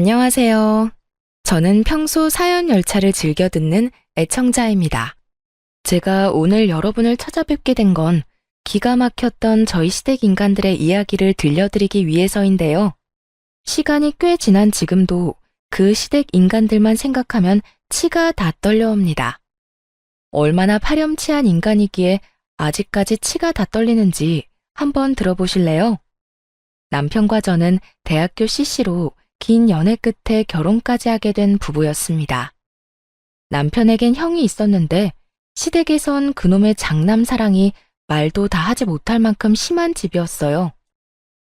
안녕하세요. 저는 평소 사연 열차를 즐겨 듣는 애청자입니다. 제가 오늘 여러분을 찾아뵙게 된 건 기가 막혔던 저희 시댁 인간들의 이야기를 들려드리기 위해서인데요. 시간이 꽤 지난 지금도 그 시댁 인간들만 생각하면 치가 다 떨려옵니다. 얼마나 파렴치한 인간이기에 아직까지 치가 다 떨리는지 한번 들어보실래요? 남편과 저는 대학교 CC로 긴 연애 끝에 결혼까지 하게 된 부부였습니다. 남편에겐 형이 있었는데 시댁에선 그놈의 장남 사랑이 말도 다 하지 못할 만큼 심한 집이었어요.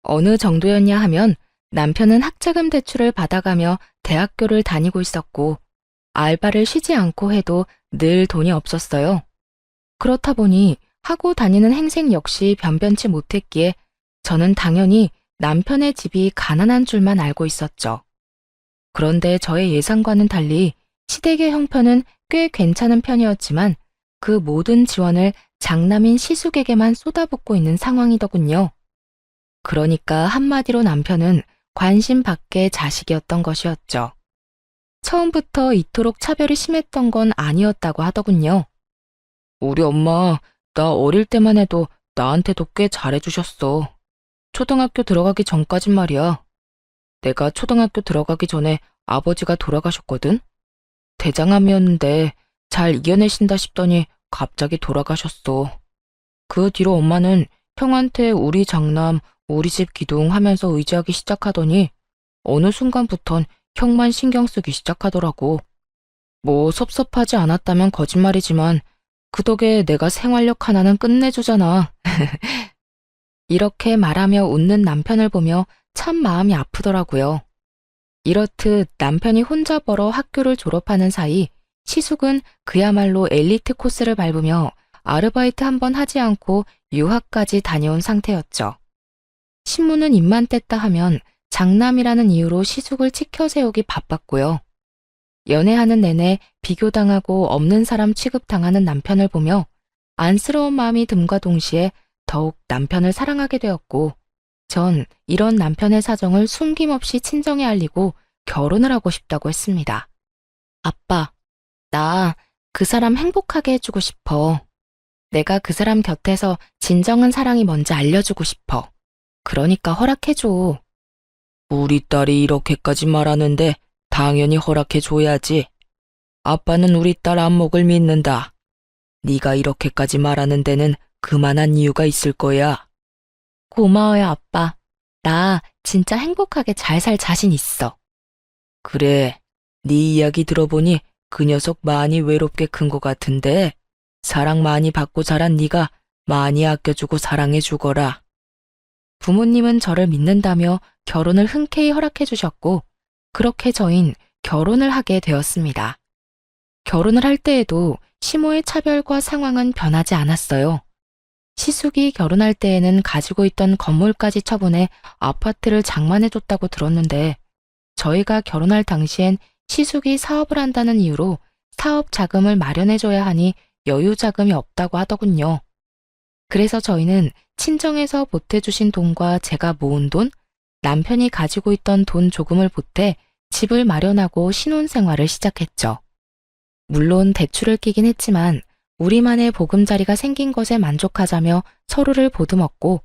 어느 정도였냐 하면 남편은 학자금 대출을 받아가며 대학교를 다니고 있었고 알바를 쉬지 않고 해도 늘 돈이 없었어요. 그렇다 보니 하고 다니는 행색 역시 변변치 못했기에 저는 당연히 남편의 집이 가난한 줄만 알고 있었죠. 그런데 저의 예상과는 달리 시댁의 형편은 꽤 괜찮은 편이었지만 그 모든 지원을 장남인 시숙에게만 쏟아붓고 있는 상황이더군요. 그러니까 한마디로 남편은 관심 밖의 자식이었던 것이었죠. 처음부터 이토록 차별이 심했던 건 아니었다고 하더군요. 우리 엄마, 나 어릴 때만 해도 나한테도 꽤 잘해주셨어. 초등학교 들어가기 전까진 말이야. 내가 초등학교 들어가기 전에 아버지가 돌아가셨거든? 대장암이었는데 잘 이겨내신다 싶더니 갑자기 돌아가셨어. 그 뒤로 엄마는 형한테 우리 장남, 우리 집 기둥 하면서 의지하기 시작하더니 어느 순간부턴 형만 신경 쓰기 시작하더라고. 뭐 섭섭하지 않았다면 거짓말이지만 그 덕에 내가 생활력 하나는 끝내주잖아. 이렇게 말하며 웃는 남편을 보며 참 마음이 아프더라고요. 이렇듯 남편이 혼자 벌어 학교를 졸업하는 사이 시숙은 그야말로 엘리트 코스를 밟으며 아르바이트 한 번 하지 않고 유학까지 다녀온 상태였죠. 신문은 입만 뗐다 하면 장남이라는 이유로 시숙을 치켜 세우기 바빴고요. 연애하는 내내 비교당하고 없는 사람 취급당하는 남편을 보며 안쓰러운 마음이 듦과 동시에 더욱 남편을 사랑하게 되었고, 전 이런 남편의 사정을 숨김없이 친정에 알리고 결혼을 하고 싶다고 했습니다. 아빠, 나 그 사람 행복하게 해주고 싶어. 내가 그 사람 곁에서 진정한 사랑이 뭔지 알려주고 싶어. 그러니까 허락해줘. 우리 딸이 이렇게까지 말하는데 당연히 허락해줘야지. 아빠는 우리 딸 안목을 믿는다. 네가 이렇게까지 말하는 데는 그만한 이유가 있을 거야. 고마워요, 아빠. 나 진짜 행복하게 잘 살 자신 있어. 그래, 네 이야기 들어보니 그 녀석 많이 외롭게 큰 것 같은데 사랑 많이 받고 자란 네가 많이 아껴주고 사랑해 주거라. 부모님은 저를 믿는다며 결혼을 흔쾌히 허락해 주셨고 그렇게 저흰 결혼을 하게 되었습니다. 결혼을 할 때에도 시모의 차별과 상황은 변하지 않았어요. 시숙이 결혼할 때에는 가지고 있던 건물까지 처분해 아파트를 장만해줬다고 들었는데 저희가 결혼할 당시엔 시숙이 사업을 한다는 이유로 사업 자금을 마련해줘야 하니 여유 자금이 없다고 하더군요. 그래서 저희는 친정에서 보태주신 돈과 제가 모은 돈, 남편이 가지고 있던 돈 조금을 보태 집을 마련하고 신혼생활을 시작했죠. 물론 대출을 끼긴 했지만 우리만의 보금자리가 생긴 것에 만족하자며 서로를 보듬었고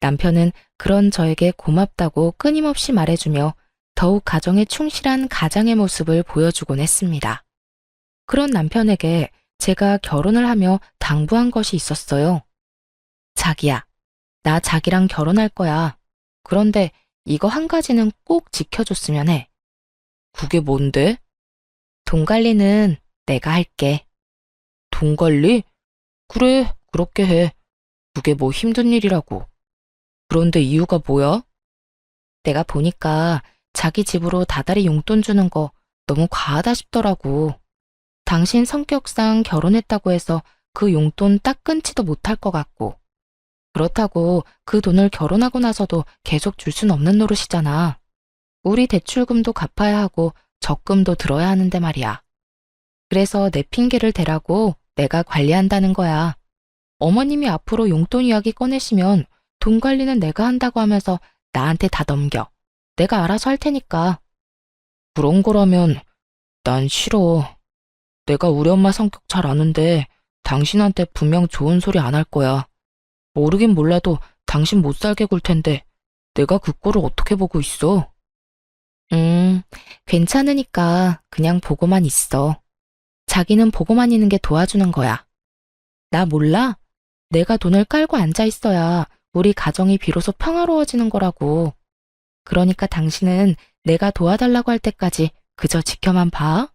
남편은 그런 저에게 고맙다고 끊임없이 말해주며 더욱 가정에 충실한 가장의 모습을 보여주곤 했습니다. 그런 남편에게 제가 결혼을 하며 당부한 것이 있었어요. 자기야, 나 자기랑 결혼할 거야. 그런데 이거 한 가지는 꼭 지켜줬으면 해. 그게 뭔데? 돈 관리는 내가 할게. 돈 관리? 그래, 그렇게 해. 그게 뭐 힘든 일이라고. 그런데 이유가 뭐야? 내가 보니까 자기 집으로 다달이 용돈 주는 거 너무 과하다 싶더라고. 당신 성격상 결혼했다고 해서 그 용돈 딱 끊지도 못할 것 같고. 그렇다고 그 돈을 결혼하고 나서도 계속 줄 순 없는 노릇이잖아. 우리 대출금도 갚아야 하고 적금도 들어야 하는데 말이야. 그래서 내 핑계를 대라고 내가 관리한다는 거야. 어머님이 앞으로 용돈 이야기 꺼내시면 돈 관리는 내가 한다고 하면서 나한테 다 넘겨. 내가 알아서 할 테니까. 그런 거라면 난 싫어. 내가 우리 엄마 성격 잘 아는데 당신한테 분명 좋은 소리 안 할 거야. 모르긴 몰라도 당신 못 살게 굴 텐데 내가 그 꼴을 어떻게 보고 있어? 괜찮으니까 그냥 보고만 있어. 자기는 보고만 있는 게 도와주는 거야. 나 몰라? 내가 돈을 깔고 앉아 있어야 우리 가정이 비로소 평화로워지는 거라고. 그러니까 당신은 내가 도와달라고 할 때까지 그저 지켜만 봐.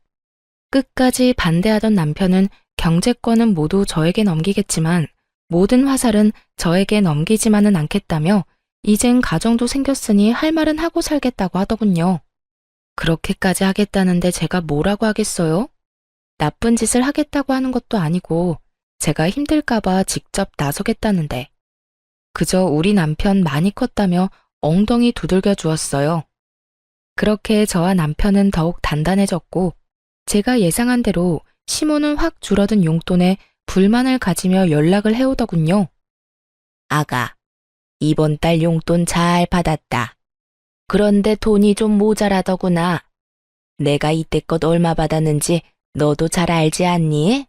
끝까지 반대하던 남편은 경제권은 모두 저에게 넘기겠지만 모든 화살은 저에게 넘기지만은 않겠다며 이젠 가정도 생겼으니 할 말은 하고 살겠다고 하더군요. 그렇게까지 하겠다는데 제가 뭐라고 하겠어요? 나쁜 짓을 하겠다고 하는 것도 아니고 제가 힘들까봐 직접 나서겠다는데 그저 우리 남편 많이 컸다며 엉덩이 두들겨 주었어요. 그렇게 저와 남편은 더욱 단단해졌고 제가 예상한 대로 시모는 확 줄어든 용돈에 불만을 가지며 연락을 해오더군요. 아가, 이번 달 용돈 잘 받았다. 그런데 돈이 좀 모자라더구나. 내가 이때껏 얼마 받았는지 너도 잘 알지 않니?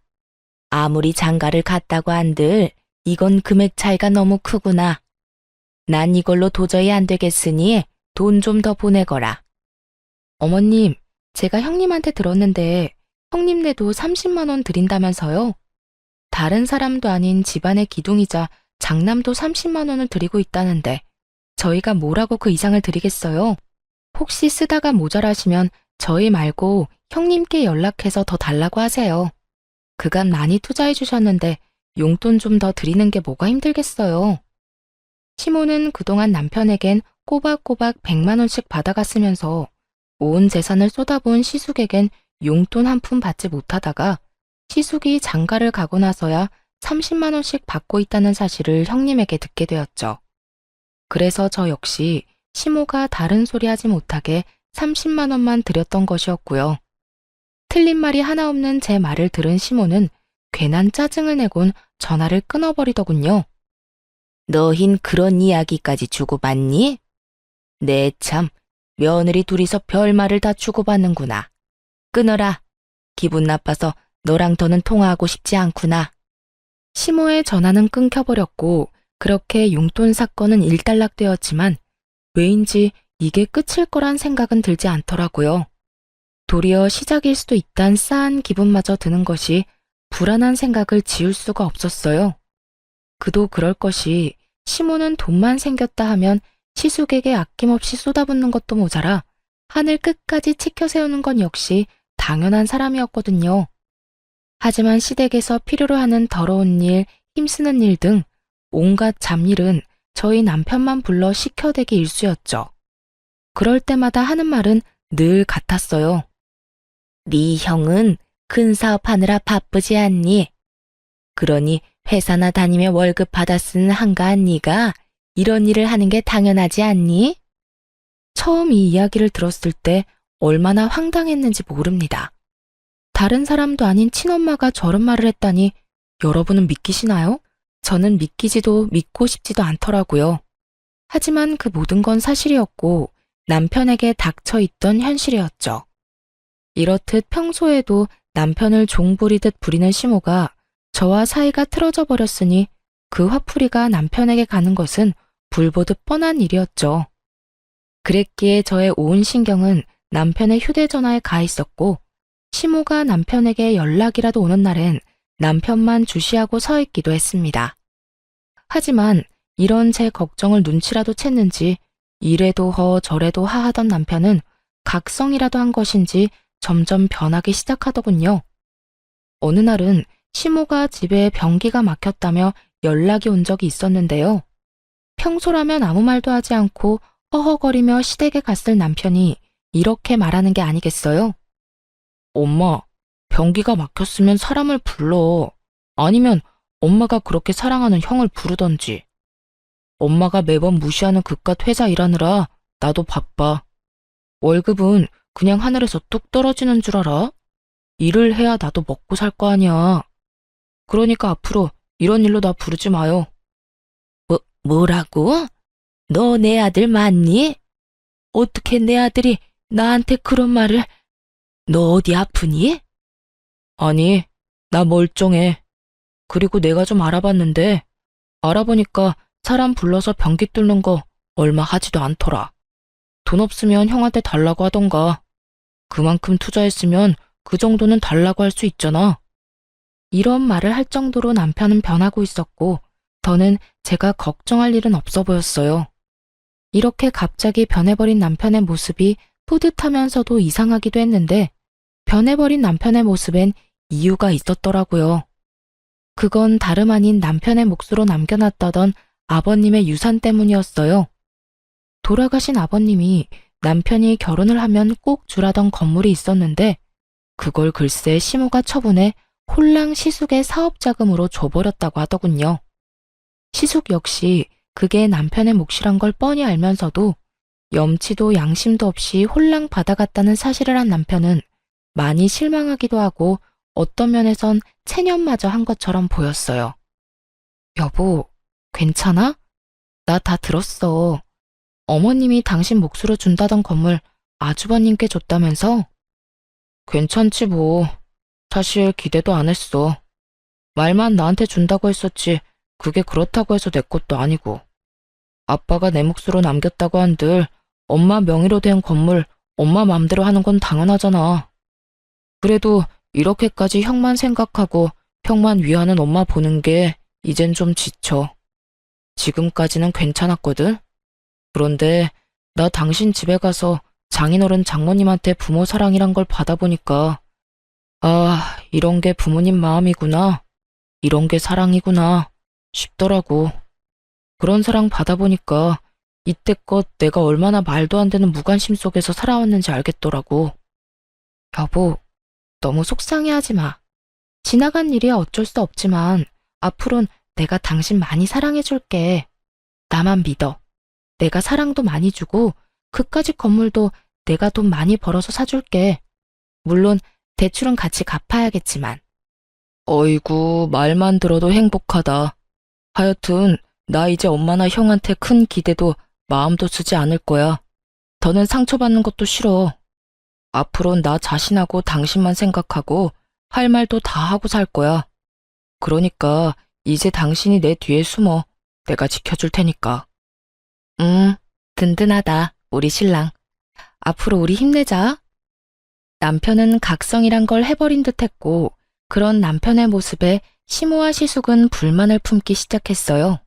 아무리 장가를 갔다고 한들 이건 금액 차이가 너무 크구나. 난 이걸로 도저히 안 되겠으니 돈 좀 더 보내거라. 어머님, 제가 형님한테 들었는데 형님네도 30만 원 드린다면서요? 다른 사람도 아닌 집안의 기둥이자 장남도 30만 원을 드리고 있다는데 저희가 뭐라고 그 이상을 드리겠어요? 혹시 쓰다가 모자라시면 저희 말고 형님께 연락해서 더 달라고 하세요. 그간 많이 투자해 주셨는데 용돈 좀 더 드리는 게 뭐가 힘들겠어요. 시모는 그동안 남편에겐 꼬박꼬박 100만 원씩 받아갔으면서 온 재산을 쏟아부은 시숙에겐 용돈 한 푼 받지 못하다가 시숙이 장가를 가고 나서야 30만 원씩 받고 있다는 사실을 형님에게 듣게 되었죠. 그래서 저 역시 시모가 다른 소리 하지 못하게 30만 원만 드렸던 것이었고요. 틀린 말이 하나 없는 제 말을 들은 시모는 괜한 짜증을 내곤 전화를 끊어버리더군요. 너흰 그런 이야기까지 주고받니? 네 참, 며느리 둘이서 별말을 다 주고받는구나. 끊어라. 기분 나빠서 너랑 더는 통화하고 싶지 않구나. 시모의 전화는 끊겨버렸고 그렇게 용돈 사건은 일단락되었지만 왜인지 이게 끝일 거란 생각은 들지 않더라고요. 도리어 시작일 수도 있단 싸한 기분마저 드는 것이 불안한 생각을 지울 수가 없었어요. 그도 그럴 것이 시모는 돈만 생겼다 하면 시숙에게 아낌없이 쏟아붓는 것도 모자라 하늘 끝까지 치켜 세우는 건 역시 당연한 사람이었거든요. 하지만 시댁에서 필요로 하는 더러운 일, 힘쓰는 일 등 온갖 잡일은 저희 남편만 불러 시켜대기 일쑤였죠. 그럴 때마다 하는 말은 늘 같았어요. 네 형은 큰 사업하느라 바쁘지 않니? 그러니 회사나 다니며 월급 받아 쓰는 한가한 네가 이런 일을 하는 게 당연하지 않니? 처음 이 이야기를 들었을 때 얼마나 황당했는지 모릅니다. 다른 사람도 아닌 친엄마가 저런 말을 했다니 여러분은 믿기시나요? 저는 믿기지도 믿고 싶지도 않더라고요. 하지만 그 모든 건 사실이었고 남편에게 닥쳐 있던 현실이었죠. 이렇듯 평소에도 남편을 종부리듯 부리는 시모가 저와 사이가 틀어져 버렸으니 그 화풀이가 남편에게 가는 것은 불보듯 뻔한 일이었죠. 그랬기에 저의 온 신경은 남편의 휴대전화에 가 있었고 시모가 남편에게 연락이라도 오는 날엔 남편만 주시하고 서 있기도 했습니다. 하지만 이런 제 걱정을 눈치라도 챘는지 이래도 허 저래도 하하던 남편은 각성이라도 한 것인지 점점 변하기 시작하더군요. 어느 날은 시모가 집에 변기가 막혔다며 연락이 온 적이 있었는데요. 평소라면 아무 말도 하지 않고 허허거리며 시댁에 갔을 남편이 이렇게 말하는 게 아니겠어요? 엄마, 변기가 막혔으면 사람을 불러. 아니면 엄마가 그렇게 사랑하는 형을 부르던지. 엄마가 매번 무시하는 그깟 회사 일하느라 나도 바빠. 월급은 그냥 하늘에서 뚝 떨어지는 줄 알아? 일을 해야 나도 먹고 살 거 아니야. 그러니까 앞으로 이런 일로 나 부르지 마요. 뭐라고? 너 내 아들 맞니? 어떻게 내 아들이 나한테 그런 말을. 너 어디 아프니? 아니, 나 멀쩡해. 그리고 내가 좀 알아봤는데, 알아보니까 사람 불러서 변기 뚫는 거 얼마 하지도 않더라. 돈 없으면 형한테 달라고 하던가. 그만큼 투자했으면 그 정도는 달라고 할 수 있잖아. 이런 말을 할 정도로 남편은 변하고 있었고, 더는 제가 걱정할 일은 없어 보였어요. 이렇게 갑자기 변해버린 남편의 모습이 뿌듯하면서도 이상하기도 했는데, 변해버린 남편의 모습엔 이유가 있었더라고요. 그건 다름 아닌 남편의 몫으로 남겨놨다던 아버님의 유산 때문이었어요. 돌아가신 아버님이 남편이 결혼을 하면 꼭 주라던 건물이 있었는데, 그걸 글쎄 시모가 처분해 홀랑 시숙의 사업자금으로 줘버렸다고 하더군요. 시숙 역시 그게 남편의 몫이란 걸 뻔히 알면서도 염치도 양심도 없이 홀랑 받아갔다는 사실을 한 남편은 많이 실망하기도 하고 어떤 면에선 체념마저 한 것처럼 보였어요. 여보, 괜찮아? 나 다 들었어. 어머님이 당신 몫으로 준다던 건물 아주버님께 줬다면서? 괜찮지 뭐. 사실 기대도 안 했어. 말만 나한테 준다고 했었지 그게 그렇다고 해서 내 것도 아니고. 아빠가 내 몫으로 남겼다고 한들 엄마 명의로 된 건물 엄마 맘대로 하는 건 당연하잖아. 그래도 이렇게까지 형만 생각하고 형만 위하는 엄마 보는 게 이젠 좀 지쳐. 지금까지는 괜찮았거든. 그런데 나 당신 집에 가서 장인어른 장모님한테 부모 사랑이란 걸 받아보니까 아, 이런 게 부모님 마음이구나. 이런 게 사랑이구나 싶더라고. 그런 사랑 받아보니까 이때껏 내가 얼마나 말도 안 되는 무관심 속에서 살아왔는지 알겠더라고. 여보, 너무 속상해하지 마. 지나간 일이야 어쩔 수 없지만 앞으론 내가 당신 많이 사랑해줄게. 나만 믿어. 내가 사랑도 많이 주고 그까짓 건물도 내가 돈 많이 벌어서 사줄게. 물론 대출은 같이 갚아야겠지만. 어이구, 말만 들어도 행복하다. 하여튼 나 이제 엄마나 형한테 큰 기대도 마음도 쓰지 않을 거야. 더는 상처받는 것도 싫어. 앞으론 나 자신하고 당신만 생각하고 할 말도 다 하고 살 거야. 그러니까 이제 당신이 내 뒤에 숨어. 내가 지켜줄 테니까. 든든하다, 우리 신랑. 앞으로 우리 힘내자. 남편은 각성이란 걸 해버린 듯 했고, 그런 남편의 모습에 시모와 시숙은 불만을 품기 시작했어요.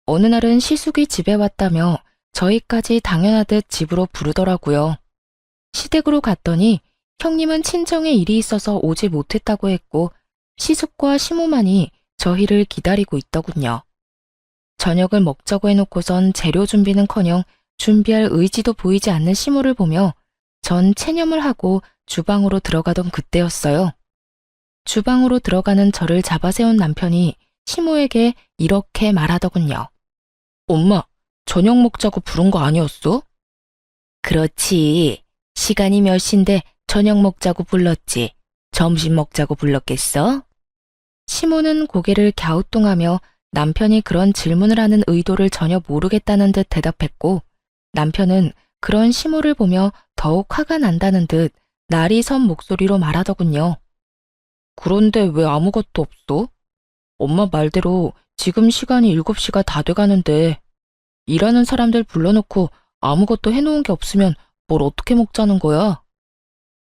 어느 날은 시숙이 집에 왔다며 저희까지 당연하듯 집으로 부르더라고요. 시댁으로 갔더니 형님은 친정에 일이 있어서 오지 못했다고 했고 시숙과 시모만이 저희를 기다리고 있더군요. 저녁을 먹자고 해놓고선 재료 준비는커녕 준비할 의지도 보이지 않는 시모를 보며 전 체념을 하고 주방으로 들어가던 그때였어요. 주방으로 들어가는 저를 잡아세운 남편이 시모에게 이렇게 말하더군요. 엄마, 저녁 먹자고 부른 거 아니었어? 그렇지. 시간이 몇 시인데 저녁 먹자고 불렀지. 점심 먹자고 불렀겠어? 시모는 고개를 갸우뚱하며 남편이 그런 질문을 하는 의도를 전혀 모르겠다는 듯 대답했고 남편은 그런 시모를 보며 더욱 화가 난다는 듯 날이 선 목소리로 말하더군요. 그런데 왜 아무것도 없어? 엄마 말대로 지금 시간이 7시가 다 돼가는데 일하는 사람들 불러놓고 아무것도 해놓은 게 없으면 뭘 어떻게 먹자는 거야?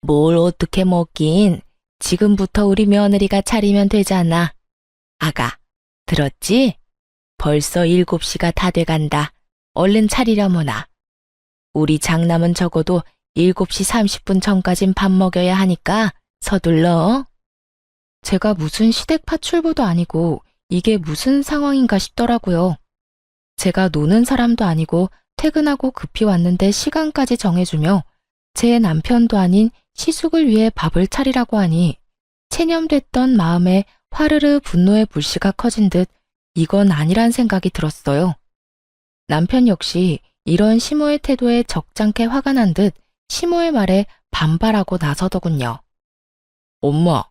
뭘 어떻게 먹긴. 지금부터 우리 며느리가 차리면 되잖아. 아가, 들었지? 벌써 7시가 다 돼간다. 얼른 차리려무나. 우리 장남은 적어도 7시 30분 전까진 밥 먹여야 하니까 서둘러. 제가 무슨 시댁 파출부도 아니고 이게 무슨 상황인가 싶더라고요. 제가 노는 사람도 아니고 퇴근하고 급히 왔는데 시간까지 정해주며 제 남편도 아닌 시숙을 위해 밥을 차리라고 하니 체념됐던 마음에 화르르 분노의 불씨가 커진 듯 이건 아니란 생각이 들었어요. 남편 역시 이런 시모의 태도에 적잖게 화가 난 듯 시모의 말에 반발하고 나서더군요. 엄마,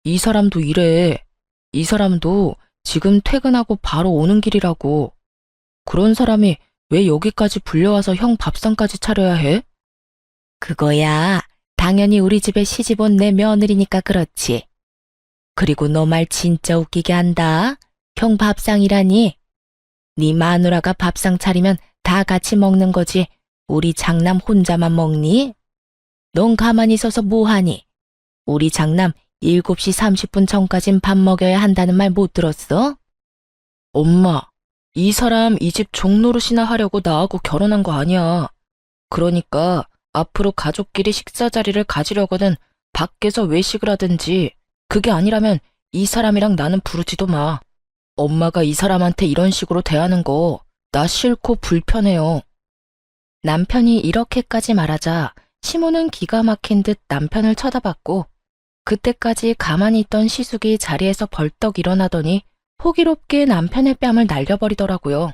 이 사람도 이래. 이 사람도 지금 퇴근하고 바로 오는 길이라고. 그런 사람이 왜 여기까지 불려와서 형 밥상까지 차려야 해? 그거야, 당연히 우리 집에 시집 온 내 며느리니까 그렇지. 그리고 너 말 진짜 웃기게 한다. 형 밥상이라니. 네 마누라가 밥상 차리면 다 같이 먹는 거지. 우리 장남 혼자만 먹니? 넌 가만히 있어서 뭐하니? 우리 장남 7시 30분 전까진 밥 먹여야 한다는 말 못 들었어? 엄마, 이 사람 이 집 종노릇이나 하려고 나하고 결혼한 거 아니야. 그러니까 앞으로 가족끼리 식사 자리를 가지려거든 밖에서 외식을 하든지, 그게 아니라면 이 사람이랑 나는 부르지도 마. 엄마가 이 사람한테 이런 식으로 대하는 거 나 싫고 불편해요. 남편이 이렇게까지 말하자 시모는 기가 막힌 듯 남편을 쳐다봤고, 그때까지 가만히 있던 시숙이 자리에서 벌떡 일어나더니 호기롭게 남편의 뺨을 날려버리더라고요.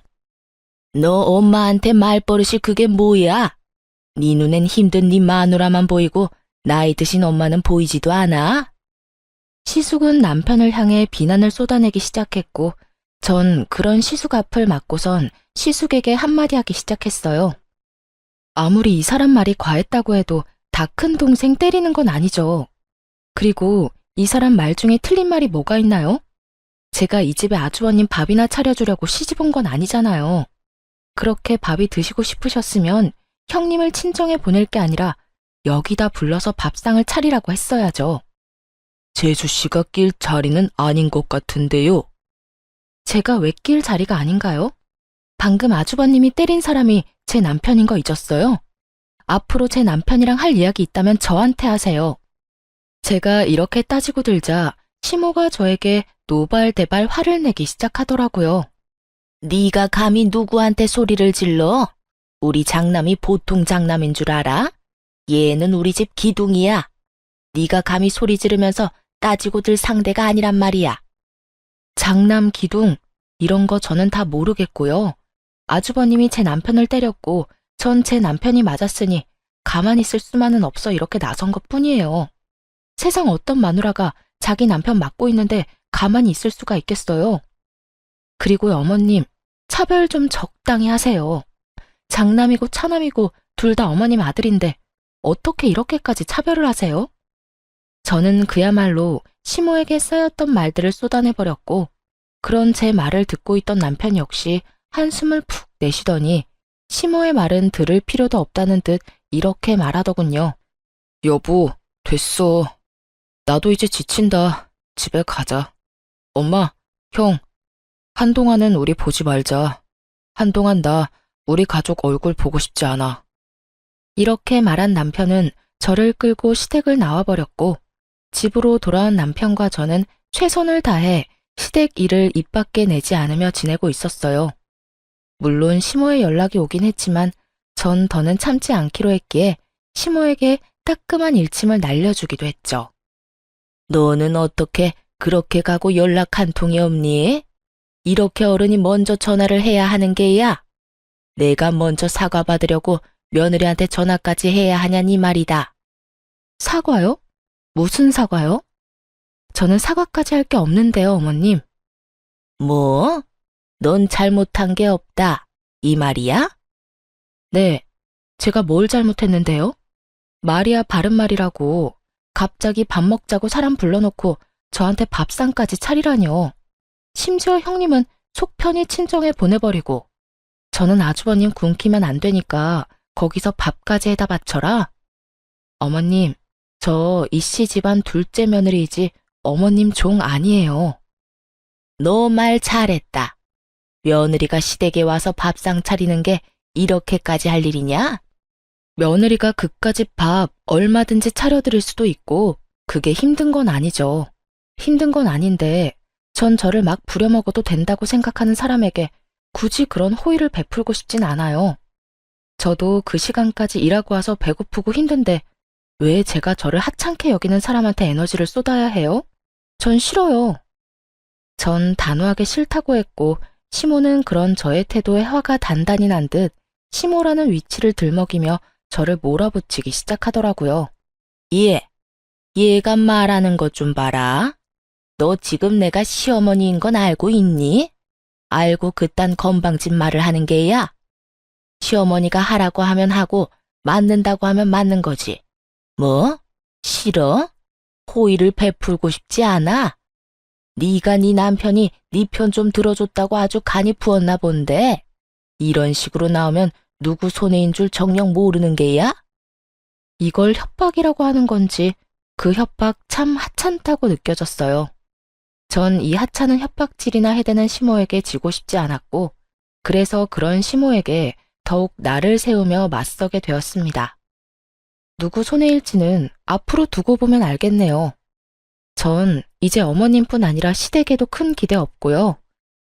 너 엄마한테 말버릇이 그게 뭐야? 네 눈엔 힘든 네 마누라만 보이고 나이 드신 엄마는 보이지도 않아? 시숙은 남편을 향해 비난을 쏟아내기 시작했고, 전 그런 시숙 앞을 막고선 시숙에게 한마디 하기 시작했어요. 아무리 이 사람 말이 과했다고 해도 다 큰 동생 때리는 건 아니죠. 그리고 이 사람 말 중에 틀린 말이 뭐가 있나요? 제가 이 집에 아주버님 밥이나 차려주려고 시집 온 건 아니잖아요. 그렇게 밥이 드시고 싶으셨으면 형님을 친정에 보낼 게 아니라 여기다 불러서 밥상을 차리라고 했어야죠. 재수 씨가 낄 자리는 아닌 것 같은데요. 제가 왜 낄 자리가 아닌가요? 방금 아주버님이 때린 사람이 제 남편인 거 잊었어요? 앞으로 제 남편이랑 할 이야기 있다면 저한테 하세요. 제가 이렇게 따지고 들자 시모가 저에게 노발대발 화를 내기 시작하더라고요. 네가 감히 누구한테 소리를 질러? 우리 장남이 보통 장남인 줄 알아? 얘는 우리 집 기둥이야. 네가 감히 소리 지르면서 따지고 들 상대가 아니란 말이야. 장남 기둥, 이런 거 저는 다 모르겠고요. 아주버님이 제 남편을 때렸고 전 제 남편이 맞았으니 가만히 있을 수만은 없어 이렇게 나선 것뿐이에요. 세상 어떤 마누라가 자기 남편 맞고 있는데 가만히 있을 수가 있겠어요. 그리고 어머님, 차별 좀 적당히 하세요. 장남이고 차남이고 둘 다 어머님 아들인데 어떻게 이렇게까지 차별을 하세요? 저는 그야말로 시모에게 쌓였던 말들을 쏟아내버렸고, 그런 제 말을 듣고 있던 남편 역시 한숨을 푹 내쉬더니 시모의 말은 들을 필요도 없다는 듯 이렇게 말하더군요. 여보, 됐어. 나도 이제 지친다. 집에 가자. 엄마, 형, 한동안은 우리 보지 말자. 한동안 나 우리 가족 얼굴 보고 싶지 않아. 이렇게 말한 남편은 저를 끌고 시댁을 나와버렸고, 집으로 돌아온 남편과 저는 최선을 다해 시댁 일을 입 밖에 내지 않으며 지내고 있었어요. 물론 시모의 연락이 오긴 했지만 전 더는 참지 않기로 했기에 시모에게 따끔한 일침을 날려주기도 했죠. 너는 어떻게 그렇게 가고 연락 한 통이 없니? 이렇게 어른이 먼저 전화를 해야 하는 게야. 내가 먼저 사과받으려고 며느리한테 전화까지 해야 하냐니 말이다. 사과요? 무슨 사과요? 저는 사과까지 할 게 없는데요, 어머님. 뭐? 넌 잘못한 게 없다. 이 말이야? 네, 제가 뭘 잘못했는데요? 말이야 바른 말이라고 갑자기 밥 먹자고 사람 불러놓고 저한테 밥상까지 차리라뇨. 심지어 형님은 속 편히 친정에 보내버리고, 저는 아주버님 굶기면 안 되니까 거기서 밥까지 해다 바쳐라. 어머님, 저 이씨 집안 둘째 며느리이지 어머님 종 아니에요. 너 말 잘했다. 며느리가 시댁에 와서 밥상 차리는 게 이렇게까지 할 일이냐? 며느리가 그까짓 밥 얼마든지 차려드릴 수도 있고 그게 힘든 건 아니죠. 힘든 건 아닌데 전 저를 막 부려먹어도 된다고 생각하는 사람에게 굳이 그런 호의를 베풀고 싶진 않아요. 저도 그 시간까지 일하고 와서 배고프고 힘든데 왜 제가 저를 하찮게 여기는 사람한테 에너지를 쏟아야 해요? 전 싫어요. 전 단호하게 싫다고 했고 시모는 그런 저의 태도에 화가 단단히 난 듯 시모라는 위치를 들먹이며 저를 몰아붙이기 시작하더라고요. 얘가 말하는 것 좀 봐라. 너 지금 내가 시어머니인 건 알고 있니? 알고 그딴 건방진 말을 하는 게야? 시어머니가 하라고 하면 하고 맞는다고 하면 맞는 거지. 뭐? 싫어? 호의를 베풀고 싶지 않아? 네가 네 남편이 네 편 좀 들어줬다고 아주 간이 부었나 본데 이런 식으로 나오면 누구 손해인 줄 정녕 모르는 게야? 이걸 협박이라고 하는 건지 그 협박 참 하찮다고 느껴졌어요. 전 이 하찮은 협박질이나 해대는 시모에게 지고 싶지 않았고, 그래서 그런 시모에게 더욱 나를 세우며 맞서게 되었습니다. 누구 손해일지는 앞으로 두고 보면 알겠네요. 전 이제 어머님뿐 아니라 시댁에도 큰 기대 없고요.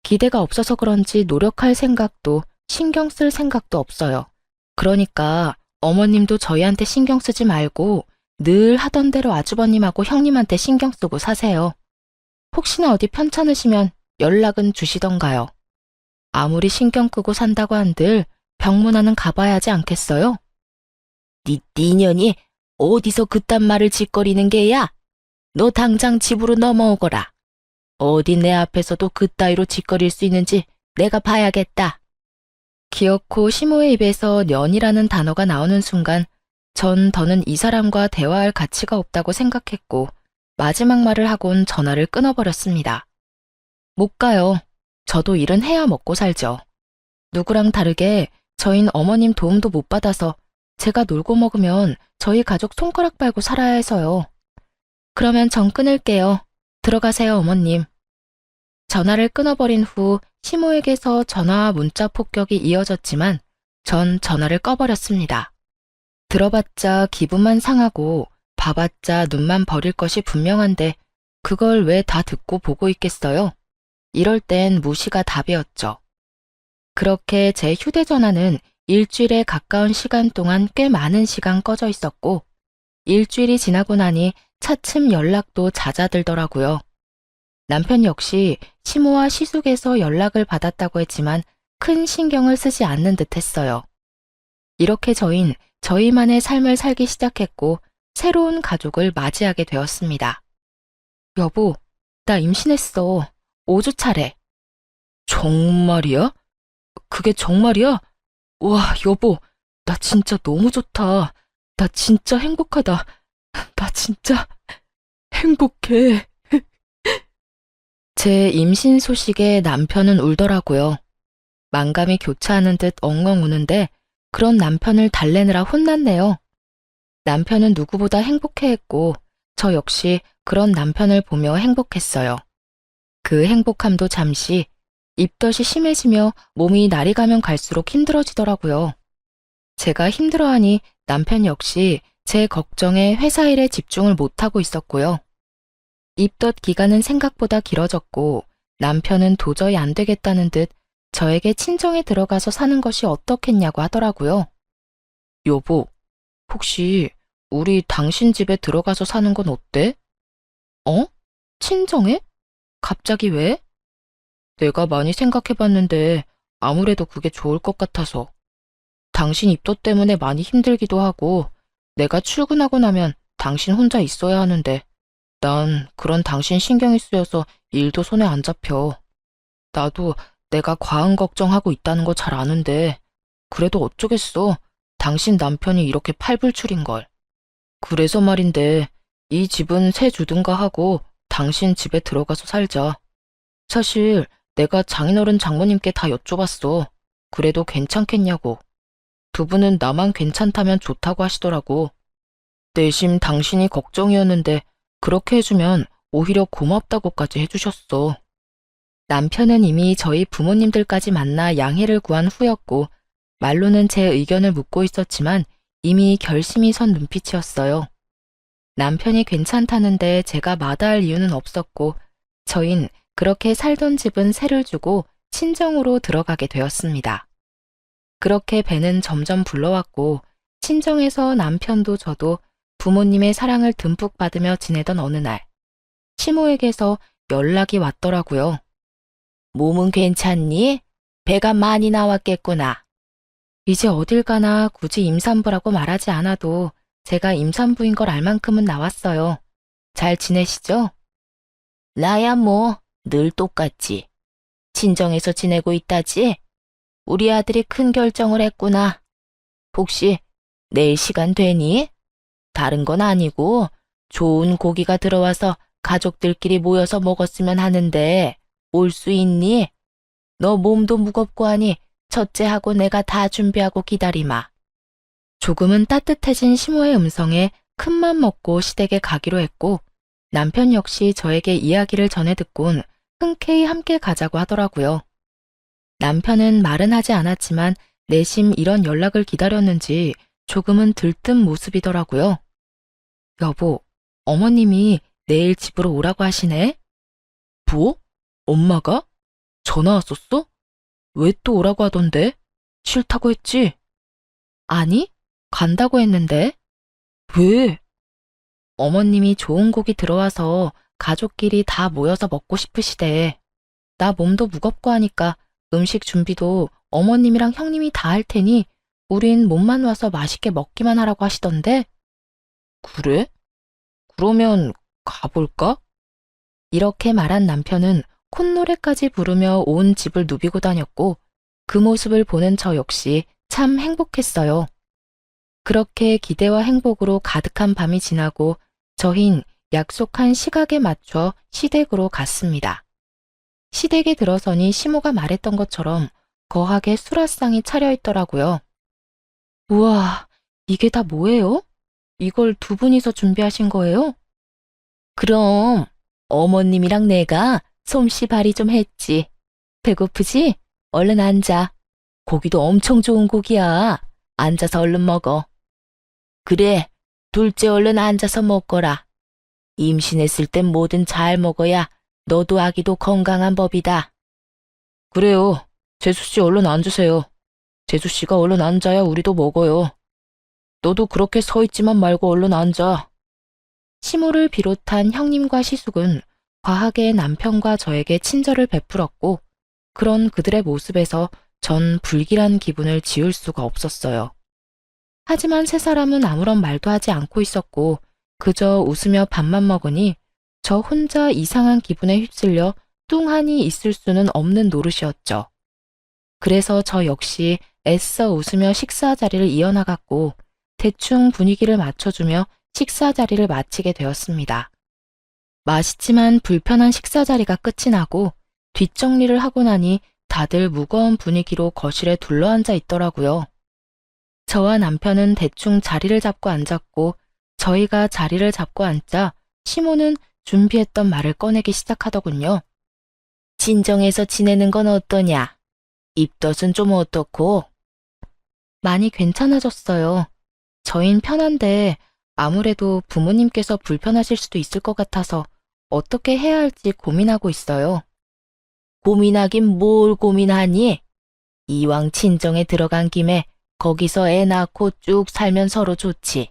기대가 없어서 그런지 노력할 생각도 신경 쓸 생각도 없어요. 그러니까 어머님도 저희한테 신경 쓰지 말고 늘 하던 대로 아주버님하고 형님한테 신경 쓰고 사세요. 혹시나 어디 편찮으시면 연락은 주시던가요. 아무리 신경 끄고 산다고 한들 병문안은 가봐야 하지 않겠어요? 네 년이 어디서 그딴 말을 짓거리는 게야? 너 당장 집으로 넘어오거라. 어디 내 앞에서도 그따위로 짓거릴 수 있는지 내가 봐야겠다. 기어코 시모의 입에서 년이라는 단어가 나오는 순간 전 더는 이 사람과 대화할 가치가 없다고 생각했고 마지막 말을 하곤 전화를 끊어버렸습니다. 못 가요. 저도 일은 해야 먹고 살죠. 누구랑 다르게 저흰 어머님 도움도 못 받아서 제가 놀고 먹으면 저희 가족 손가락 빨고 살아야 해서요. 그러면 전 끊을게요. 들어가세요, 어머님. 전화를 끊어버린 후 시모에게서 전화와 문자 폭격이 이어졌지만 전 전화를 꺼버렸습니다. 들어봤자 기분만 상하고 봐봤자 눈만 버릴 것이 분명한데 그걸 왜 다 듣고 보고 있겠어요? 이럴 땐 무시가 답이었죠. 그렇게 제 휴대전화는 일주일에 가까운 시간 동안 꽤 많은 시간 꺼져 있었고 일주일이 지나고 나니 차츰 연락도 잦아들더라고요. 남편 역시 시모와 시숙에서 연락을 받았다고 했지만 큰 신경을 쓰지 않는 듯 했어요. 이렇게 저희만의 삶을 살기 시작했고 새로운 가족을 맞이하게 되었습니다. 여보, 나 임신했어. 5주 차래. 정말이야? 그게 정말이야? 와, 여보, 나 진짜 너무 좋다. 나 진짜 행복하다. 나 진짜 행복해. 제 임신 소식에 남편은 울더라고요. 만감이 교차하는 듯 엉엉 우는데 그런 남편을 달래느라 혼났네요. 남편은 누구보다 행복해했고 저 역시 그런 남편을 보며 행복했어요. 그 행복함도 잠시 입덧이 심해지며 몸이 날이 가면 갈수록 힘들어지더라고요. 제가 힘들어하니 남편 역시 제 걱정에 회사 일에 집중을 못하고 있었고요. 입덧 기간은 생각보다 길어졌고 남편은 도저히 안 되겠다는 듯 저에게 친정에 들어가서 사는 것이 어떻겠냐고 하더라고요. 여보, 혹시 우리 당신 집에 들어가서 사는 건 어때? 어? 친정에? 갑자기 왜? 내가 많이 생각해봤는데 아무래도 그게 좋을 것 같아서. 당신 입덧 때문에 많이 힘들기도 하고 내가 출근하고 나면 당신 혼자 있어야 하는데 난 그런 당신 신경이 쓰여서 일도 손에 안 잡혀. 나도 내가 과한 걱정하고 있다는 거 잘 아는데 그래도 어쩌겠어. 당신 남편이 이렇게 팔불출인걸. 그래서 말인데 이 집은 새 주든가 하고 당신 집에 들어가서 살자. 사실 내가 장인어른 장모님께 다 여쭤봤어. 그래도 괜찮겠냐고. 두 분은 나만 괜찮다면 좋다고 하시더라고. 내심 당신이 걱정이었는데 그렇게 해주면 오히려 고맙다고까지 해주셨어. 남편은 이미 저희 부모님들까지 만나 양해를 구한 후였고 말로는 제 의견을 묻고 있었지만 이미 결심이 선 눈빛이었어요. 남편이 괜찮다는데 제가 마다할 이유는 없었고 저흰 그렇게 살던 집은 세를 주고 친정으로 들어가게 되었습니다. 그렇게 배는 점점 불러왔고 친정에서 남편도 저도 부모님의 사랑을 듬뿍 받으며 지내던 어느 날 시모에게서 연락이 왔더라고요. 몸은 괜찮니? 배가 많이 나왔겠구나. 이제 어딜 가나 굳이 임산부라고 말하지 않아도 제가 임산부인 걸 알 만큼은 나왔어요. 잘 지내시죠? 나야 뭐 늘 똑같지. 친정에서 지내고 있다지? 우리 아들이 큰 결정을 했구나. 혹시 내일 시간 되니? 다른 건 아니고 좋은 고기가 들어와서 가족들끼리 모여서 먹었으면 하는데 올 수 있니? 너 몸도 무겁고 하니 첫째하고 내가 다 준비하고 기다리마. 조금은 따뜻해진 시모의 음성에 큰맘 먹고 시댁에 가기로 했고 남편 역시 저에게 이야기를 전해 듣곤 흔쾌히 함께 가자고 하더라고요. 남편은 말은 하지 않았지만 내심 이런 연락을 기다렸는지 조금은 들뜬 모습이더라고요. 여보, 어머님이 내일 집으로 오라고 하시네? 뭐? 엄마가? 전화 왔었어? 왜 또 오라고 하던데? 싫다고 했지? 아니, 간다고 했는데. 왜? 어머님이 좋은 곡이 들어와서 가족끼리 다 모여서 먹고 싶으시대. 나 몸도 무겁고 하니까 음식 준비도 어머님이랑 형님이 다 할 테니 우린 몸만 와서 맛있게 먹기만 하라고 하시던데. 그래? 그러면 가볼까? 이렇게 말한 남편은 콧노래까지 부르며 온 집을 누비고 다녔고 그 모습을 보는 저 역시 참 행복했어요. 그렇게 기대와 행복으로 가득한 밤이 지나고 저흰 약속한 시각에 맞춰 시댁으로 갔습니다. 시댁에 들어서니 시모가 말했던 것처럼 거하게 수라상이 차려있더라고요. 우와, 이게 다 뭐예요? 이걸 두 분이서 준비하신 거예요? 그럼 어머님이랑 내가 솜씨발휘 좀 했지. 배고프지? 얼른 앉아. 고기도 엄청 좋은 고기야. 앉아서 얼른 먹어. 그래, 둘째 얼른 앉아서 먹거라. 임신했을 땐 뭐든 잘 먹어야 너도 아기도 건강한 법이다. 그래요. 재수씨 얼른 앉으세요. 재수씨가 얼른 앉아야 우리도 먹어요. 너도 그렇게 서 있지만 말고 얼른 앉아. 시모를 비롯한 형님과 시숙은 과하게 남편과 저에게 친절을 베풀었고 그런 그들의 모습에서 전 불길한 기분을 지울 수가 없었어요. 하지만 세 사람은 아무런 말도 하지 않고 있었고 그저 웃으며 밥만 먹으니 저 혼자 이상한 기분에 휩쓸려 뚱하니 있을 수는 없는 노릇이었죠. 그래서 저 역시 애써 웃으며 식사 자리를 이어나갔고 대충 분위기를 맞춰주며 식사 자리를 마치게 되었습니다. 맛있지만 불편한 식사 자리가 끝이 나고 뒷정리를 하고 나니 다들 무거운 분위기로 거실에 둘러앉아 있더라고요. 저와 남편은 대충 자리를 잡고 앉았고 저희가 자리를 잡고 앉자 시모는 준비했던 말을 꺼내기 시작하더군요. 친정에서 지내는 건 어떠냐? 입덧은 좀 어떻고? 많이 괜찮아졌어요. 저흰 편한데 아무래도 부모님께서 불편하실 수도 있을 것 같아서 어떻게 해야 할지 고민하고 있어요. 고민하긴 뭘 고민하니? 이왕 친정에 들어간 김에 거기서 애 낳고 쭉 살면 서로 좋지.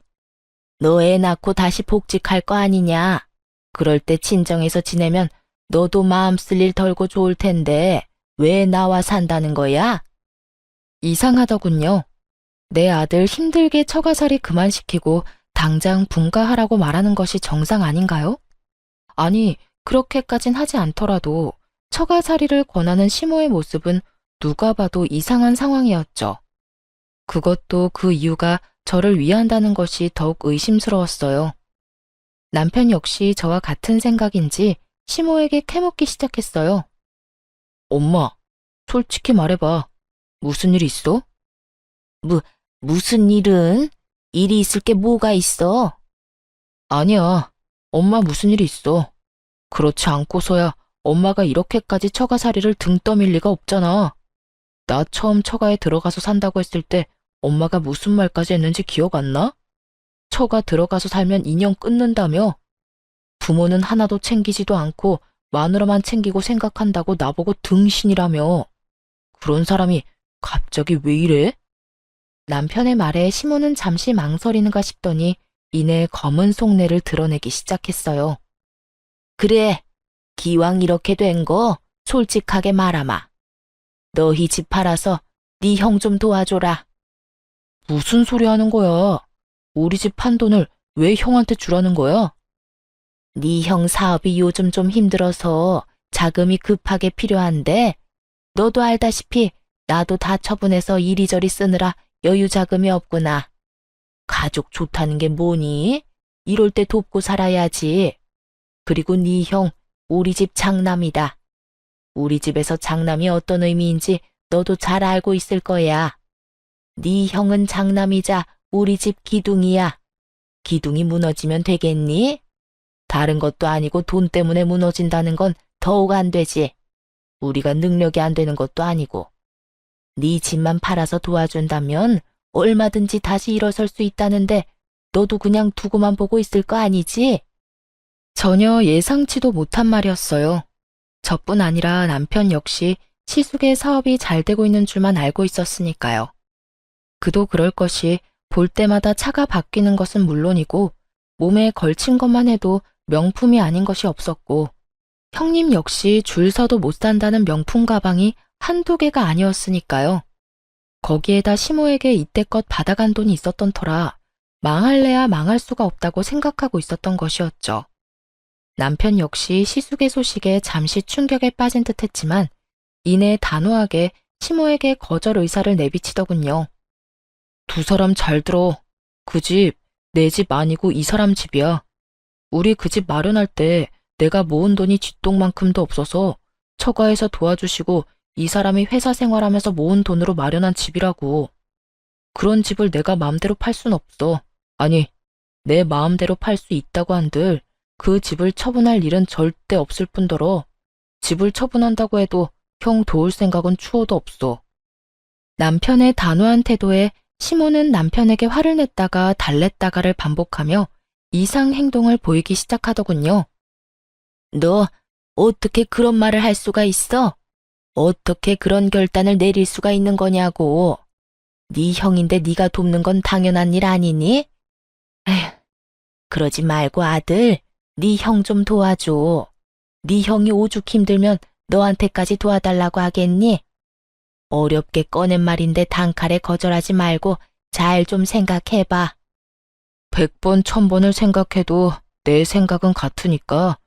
너 애 낳고 다시 복직할 거 아니냐? 그럴 때 친정에서 지내면 너도 마음 쓸 일 덜고 좋을 텐데 왜 나와 산다는 거야? 이상하더군요. 내 아들 힘들게 처가살이 그만시키고 당장 분가하라고 말하는 것이 정상 아닌가요? 아니, 그렇게까진 하지 않더라도 처가살이를 권하는 시모의 모습은 누가 봐도 이상한 상황이었죠. 그것도 그 이유가 저를 위한다는 것이 더욱 의심스러웠어요. 남편 역시 저와 같은 생각인지 시모에게 캐묻기 시작했어요. 엄마, 솔직히 말해봐. 무슨 일 있어? 무슨 일은? 일이 있을 게 뭐가 있어? 아니야. 엄마 무슨 일이 있어. 그렇지 않고서야 엄마가 이렇게까지 처가살이를 등 떠밀 리가 없잖아. 나 처음 처가에 들어가서 산다고 했을 때 엄마가 무슨 말까지 했는지 기억 안 나? 처가 들어가서 살면 인연 끊는다며? 부모는 하나도 챙기지도 않고 마누라만 챙기고 생각한다고 나보고 등신이라며. 그런 사람이 갑자기 왜 이래? 남편의 말에 시모는 잠시 망설이는가 싶더니 이내 검은 속내를 드러내기 시작했어요. 그래, 기왕 이렇게 된 거 솔직하게 말하마. 너희 집 팔아서 네 형 좀 도와줘라. 무슨 소리 하는 거야? 우리 집 판 돈을 왜 형한테 주라는 거야? 네 형 사업이 요즘 좀 힘들어서 자금이 급하게 필요한데 너도 알다시피 나도 다 처분해서 이리저리 쓰느라 여유 자금이 없구나. 가족 좋다는 게 뭐니? 이럴 때 돕고 살아야지. 그리고 네 형, 우리 집 장남이다. 우리 집에서 장남이 어떤 의미인지 너도 잘 알고 있을 거야. 네 형은 장남이자 우리 집 기둥이야. 기둥이 무너지면 되겠니? 다른 것도 아니고 돈 때문에 무너진다는 건 더욱 안 되지. 우리가 능력이 안 되는 것도 아니고. 네 집만 팔아서 도와준다면 얼마든지 다시 일어설 수 있다는데 너도 그냥 두고만 보고 있을 거 아니지? 전혀 예상치도 못한 말이었어요. 저뿐 아니라 남편 역시 시숙의 사업이 잘 되고 있는 줄만 알고 있었으니까요. 그도 그럴 것이 볼 때마다 차가 바뀌는 것은 물론이고 몸에 걸친 것만 해도 명품이 아닌 것이 없었고 형님 역시 줄 서도 못 산다는 명품 가방이 한두 개가 아니었으니까요. 거기에다 시모에게 이때껏 받아간 돈이 있었던 터라 망할래야 망할 수가 없다고 생각하고 있었던 것이었죠. 남편 역시 시숙의 소식에 잠시 충격에 빠진 듯 했지만 이내 단호하게 시모에게 거절 의사를 내비치더군요. 두 사람 잘 들어. 그 집, 내 집 아니고 이 사람 집이야. 우리 그 집 마련할 때 내가 모은 돈이 쥐똥만큼도 없어서 처가에서 도와주시고 이 사람이 회사 생활하면서 모은 돈으로 마련한 집이라고. 그런 집을 내가 마음대로 팔 순 없어. 아니, 내 마음대로 팔 수 있다고 한들 그 집을 처분할 일은 절대 없을 뿐더러 집을 처분한다고 해도 형 도울 생각은 추호도 없어. 남편의 단호한 태도에 시모는 남편에게 화를 냈다가 달랬다가를 반복하며 이상 행동을 보이기 시작하더군요. 너 어떻게 그런 말을 할 수가 있어? 어떻게 그런 결단을 내릴 수가 있는 거냐고. 네 형인데 네가 돕는 건 당연한 일 아니니? 에휴, 그러지 말고 아들, 네 형 좀 도와줘. 네 형이 오죽 힘들면 너한테까지 도와달라고 하겠니? 어렵게 꺼낸 말인데 단칼에 거절하지 말고 잘 좀 생각해봐. 100번, 1000번을 생각해도 내 생각은 같으니까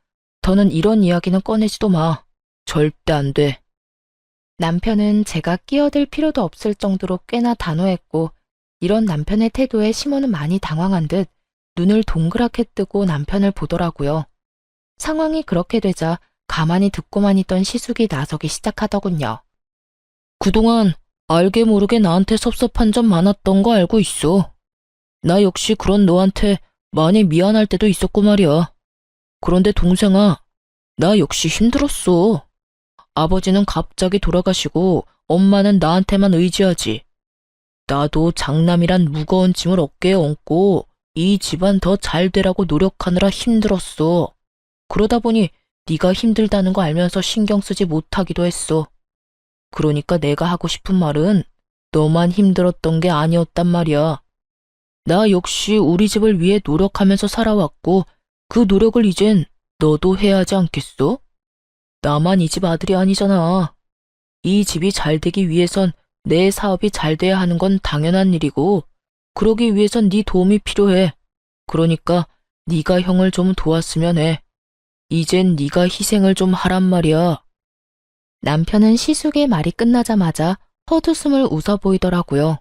더는 이런 이야기는 꺼내지도 마. 절대 안 돼. 남편은 제가 끼어들 필요도 없을 정도로 꽤나 단호했고 이런 남편의 태도에 시모는 많이 당황한 듯 눈을 동그랗게 뜨고 남편을 보더라고요. 상황이 그렇게 되자 가만히 듣고만 있던 시숙이 나서기 시작하더군요. 그동안 알게 모르게 나한테 섭섭한 점 많았던 거 알고 있어. 나 역시 그런 너한테 많이 미안할 때도 있었고 말이야. 그런데 동생아, 나 역시 힘들었어. 아버지는 갑자기 돌아가시고 엄마는 나한테만 의지하지. 나도 장남이란 무거운 짐을 어깨에 얹고 이 집안 더 잘 되라고 노력하느라 힘들었어. 그러다 보니 네가 힘들다는 거 알면서 신경 쓰지 못하기도 했어. 그러니까 내가 하고 싶은 말은 너만 힘들었던 게 아니었단 말이야. 나 역시 우리 집을 위해 노력하면서 살아왔고 그 노력을 이젠 너도 해야 하지 않겠어? 나만 이 집 아들이 아니잖아. 이 집이 잘 되기 위해선 내 사업이 잘 돼야 하는 건 당연한 일이고 그러기 위해선 네 도움이 필요해. 그러니까 네가 형을 좀 도왔으면 해. 이젠 네가 희생을 좀 하란 말이야. 남편은 시숙의 말이 끝나자마자 헛웃음을 웃어 보이더라고요.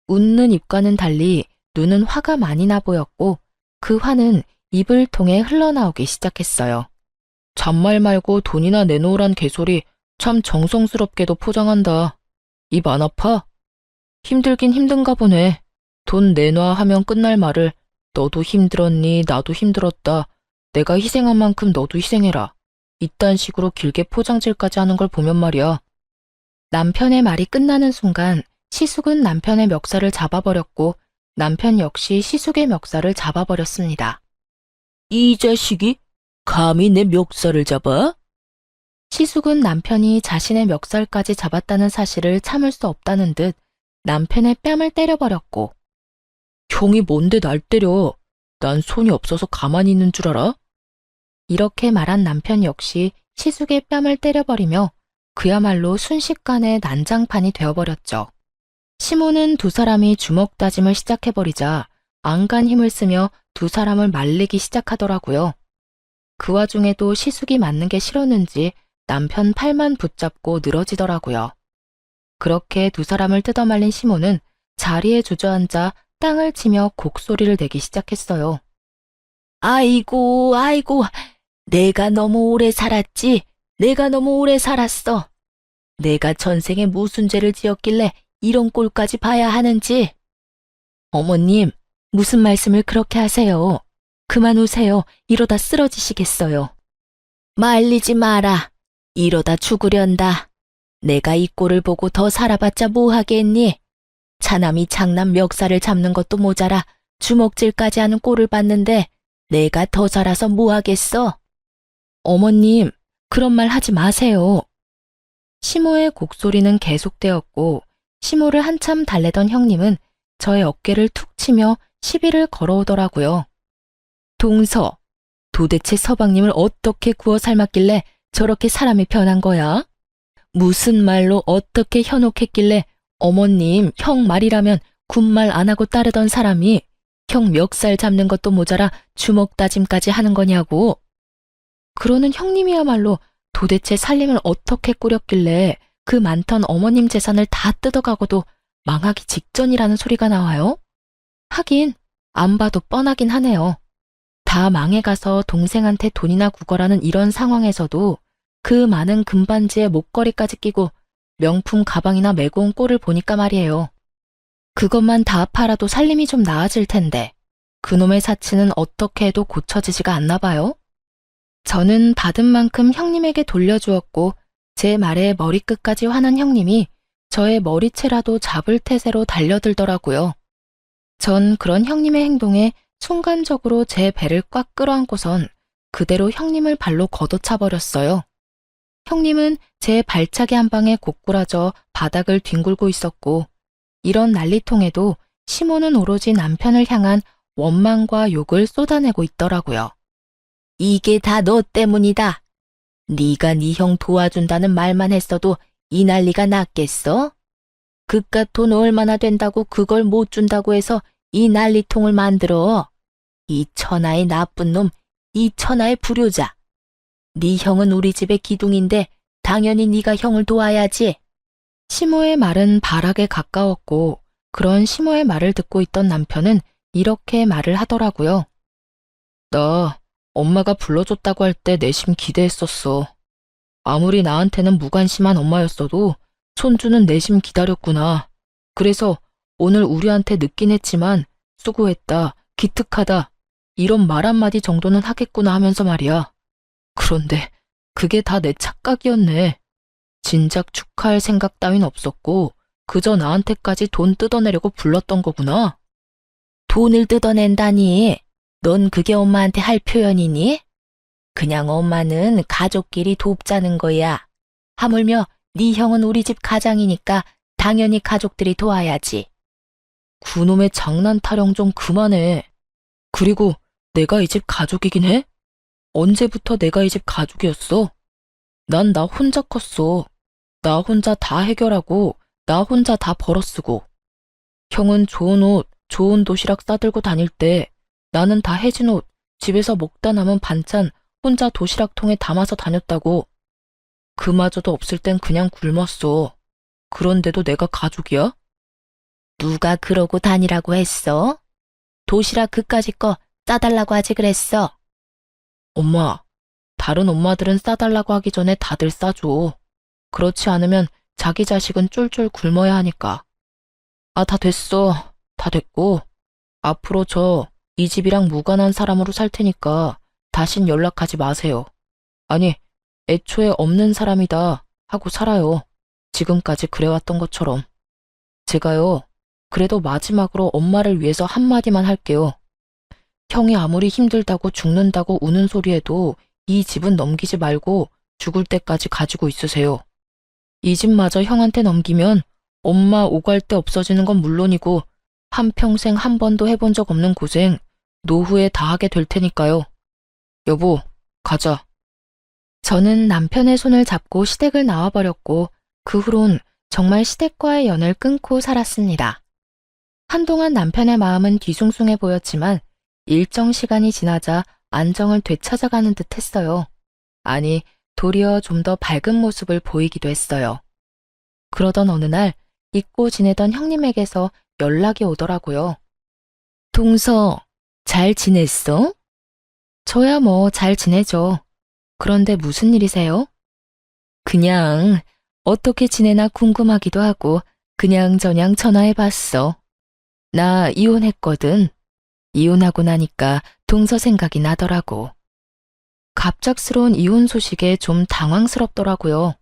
웃는 입과는 달리 눈은 화가 많이 나 보였고 그 화는 입을 통해 흘러나오기 시작했어요. 잔말 말고 돈이나 내놓으란 개소리 참 정성스럽게도 포장한다. 입 안 아파? 힘들긴 힘든가 보네. 돈 내놔 하면 끝날 말을 너도 힘들었니 나도 힘들었다. 내가 희생한 만큼 너도 희생해라. 이딴 식으로 길게 포장질까지 하는 걸 보면 말이야. 남편의 말이 끝나는 순간 시숙은 남편의 멱살을 잡아버렸고 남편 역시 시숙의 멱살을 잡아버렸습니다. 이 자식이 감히 내 멱살을 잡아? 시숙은 남편이 자신의 멱살까지 잡았다는 사실을 참을 수 없다는 듯 남편의 뺨을 때려버렸고 형이 뭔데 날 때려? 난 손이 없어서 가만히 있는 줄 알아? 이렇게 말한 남편 역시 시숙의 뺨을 때려버리며 그야말로 순식간에 난장판이 되어버렸죠. 시모는 두 사람이 주먹 다짐을 시작해버리자 안간 힘을 쓰며 두 사람을 말리기 시작하더라고요. 그 와중에도 시숙이 맞는 게 싫었는지 남편 팔만 붙잡고 늘어지더라고요. 그렇게 두 사람을 뜯어말린 시모는 자리에 주저앉아 땅을 치며 곡소리를 내기 시작했어요. 아이고, 아이고, 내가 너무 오래 살았지. 내가 너무 오래 살았어. 내가 전생에 무슨 죄를 지었길래 이런 꼴까지 봐야 하는지. 어머님, 무슨 말씀을 그렇게 하세요? 그만 우세요. 이러다 쓰러지시겠어요. 말리지 마라. 이러다 죽으련다. 내가 이 꼴을 보고 더 살아봤자 뭐 하겠니? 차남이 장남 멱살을 잡는 것도 모자라 주먹질까지 하는 꼴을 봤는데 내가 더 살아서 뭐 하겠어? 어머님, 그런 말 하지 마세요. 시모의 곡소리는 계속되었고 시모를 한참 달래던 형님은 저의 어깨를 툭 치며 시비를 걸어오더라고요. 동서, 도대체 서방님을 어떻게 구워 삶았길래 저렇게 사람이 변한 거야? 무슨 말로 어떻게 현혹했길래 어머님, 형 말이라면 군말 안 하고 따르던 사람이 형 멱살 잡는 것도 모자라 주먹 다짐까지 하는 거냐고. 그러는 형님이야말로 도대체 살림을 어떻게 꾸렸길래 그 많던 어머님 재산을 다 뜯어가고도 망하기 직전이라는 소리가 나와요? 하긴 안 봐도 뻔하긴 하네요. 다 망해가서 동생한테 돈이나 구걸하는 이런 상황에서도 그 많은 금반지에 목걸이까지 끼고 명품 가방이나 메고 온 꼴을 보니까 말이에요. 그것만 다 팔아도 살림이 좀 나아질 텐데 그놈의 사치는 어떻게 해도 고쳐지지가 않나 봐요. 저는 받은 만큼 형님에게 돌려주었고 제 말에 머리끝까지 화난 형님이 저의 머리채라도 잡을 태세로 달려들더라고요. 전 그런 형님의 행동에 순간적으로 제 배를 꽉 끌어안고선 그대로 형님을 발로 걷어차버렸어요. 형님은 제 발차기 한 방에 고꾸라져 바닥을 뒹굴고 있었고 이런 난리통에도 시모는 오로지 남편을 향한 원망과 욕을 쏟아내고 있더라고요. 이게 다 너 때문이다. 네가 네 형 도와준다는 말만 했어도 이 난리가 났겠어? 그깟 돈 얼마나 된다고 그걸 못 준다고 해서 이 난리통을 만들어. 이 천하의 나쁜 놈, 이 천하의 불효자. 네 형은 우리 집의 기둥인데 당연히 네가 형을 도와야지. 시모의 말은 발악에 가까웠고 그런 시모의 말을 듣고 있던 남편은 이렇게 말을 하더라고요. 나 엄마가 불러줬다고 할 때 내심 기대했었어. 아무리 나한테는 무관심한 엄마였어도 손주는 내심 기다렸구나. 그래서 오늘 우리한테 늦긴 했지만 수고했다, 기특하다 이런 말 한마디 정도는 하겠구나 하면서 말이야. 그런데 그게 다 내 착각이었네. 진작 축하할 생각 따윈 없었고 그저 나한테까지 돈 뜯어내려고 불렀던 거구나. 돈을 뜯어낸다니. 넌 그게 엄마한테 할 표현이니? 그냥 엄마는 가족끼리 돕자는 거야. 하물며 네 형은 우리 집 가장이니까 당연히 가족들이 도와야지. 그놈의 장난 타령 좀 그만해. 그리고 내가 이 집 가족이긴 해? 언제부터 내가 이 집 가족이었어? 난 나 혼자 컸어. 나 혼자 다 해결하고 나 혼자 다 벌어쓰고. 형은 좋은 옷, 좋은 도시락 싸들고 다닐 때 나는 다 해진 옷, 집에서 먹다 남은 반찬 혼자 도시락통에 담아서 다녔다고. 그마저도 없을 땐 그냥 굶었어. 그런데도 내가 가족이야? 누가 그러고 다니라고 했어? 도시락 그까짓 거 싸달라고 하지 그랬어. 엄마, 다른 엄마들은 싸달라고 하기 전에 다들 싸줘. 그렇지 않으면 자기 자식은 쫄쫄 굶어야 하니까. 아, 다 됐어. 다 됐고. 앞으로 저 이 집이랑 무관한 사람으로 살 테니까 다신 연락하지 마세요. 아니, 애초에 없는 사람이다 하고 살아요. 지금까지 그래왔던 것처럼. 제가요, 그래도 마지막으로 엄마를 위해서 한마디만 할게요. 형이 아무리 힘들다고 죽는다고 우는 소리에도 이 집은 넘기지 말고 죽을 때까지 가지고 있으세요. 이 집마저 형한테 넘기면 엄마 오갈 데 없어지는 건 물론이고 한평생 한 번도 해본 적 없는 고생 노후에 다 하게 될 테니까요. 여보, 가자. 저는 남편의 손을 잡고 시댁을 나와버렸고 그 후론 정말 시댁과의 연을 끊고 살았습니다. 한동안 남편의 마음은 뒤숭숭해 보였지만 일정 시간이 지나자 안정을 되찾아가는 듯 했어요. 아니, 도리어 좀 더 밝은 모습을 보이기도 했어요. 그러던 어느 날 잊고 지내던 형님에게서 연락이 오더라고요. 동서, 잘 지냈어? 저야 뭐 잘 지내죠. 그런데 무슨 일이세요? 그냥 어떻게 지내나 궁금하기도 하고 그냥저냥 전화해봤어. 나 이혼했거든. 이혼하고 나니까 동서 생각이 나더라고. 갑작스러운 이혼 소식에 좀 당황스럽더라고요.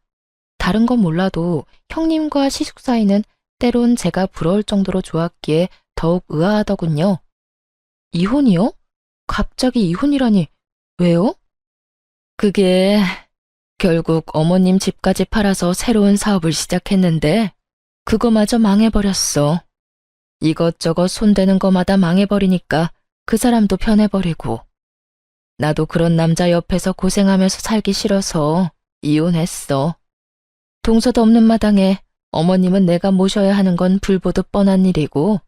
다른 건 몰라도 형님과 시숙 사이는 때론 제가 부러울 정도로 좋았기에 더욱 의아하더군요. 이혼이요? 갑자기 이혼이라니, 왜요? 그게 결국 어머님 집까지 팔아서 새로운 사업을 시작했는데 그거마저 망해버렸어. 이것저것 손대는 거마다 망해버리니까 그 사람도 변해버리고. 나도 그런 남자 옆에서 고생하면서 살기 싫어서 이혼했어. 동서도 없는 마당에 어머님은 내가 모셔야 하는 건 불보듯 뻔한 일이고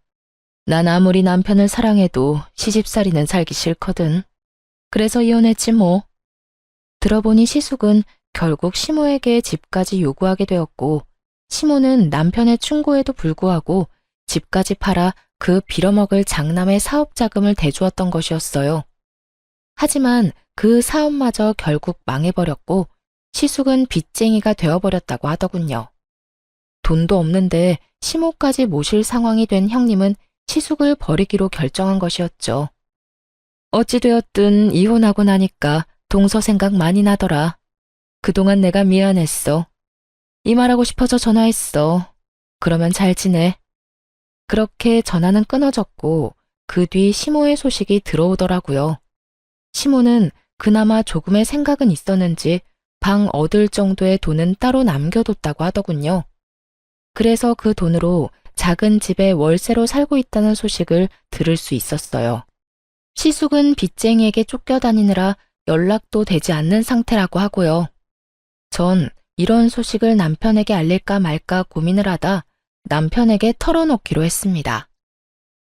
난 아무리 남편을 사랑해도 시집살이는 살기 싫거든. 그래서 이혼했지 뭐. 들어보니 시숙은 결국 시모에게 집까지 요구하게 되었고, 시모는 남편의 충고에도 불구하고 집까지 팔아 그 빌어먹을 장남의 사업 자금을 대주었던 것이었어요. 하지만 그 사업마저 결국 망해버렸고, 시숙은 빚쟁이가 되어버렸다고 하더군요. 돈도 없는데 시모까지 모실 상황이 된 형님은 시숙을 버리기로 결정한 것이었죠. 어찌되었든 이혼하고 나니까 동서 생각 많이 나더라. 그동안 내가 미안했어. 이 말하고 싶어서 전화했어. 그러면 잘 지내. 그렇게 전화는 끊어졌고 그 뒤 시모의 소식이 들어오더라고요. 시모는 그나마 조금의 생각은 있었는지 방 얻을 정도의 돈은 따로 남겨뒀다고 하더군요. 그래서 그 돈으로 작은 집에 월세로 살고 있다는 소식을 들을 수 있었어요. 시숙은 빚쟁이에게 쫓겨다니느라 연락도 되지 않는 상태라고 하고요. 전 이런 소식을 남편에게 알릴까 말까 고민을 하다 남편에게 털어놓기로 했습니다.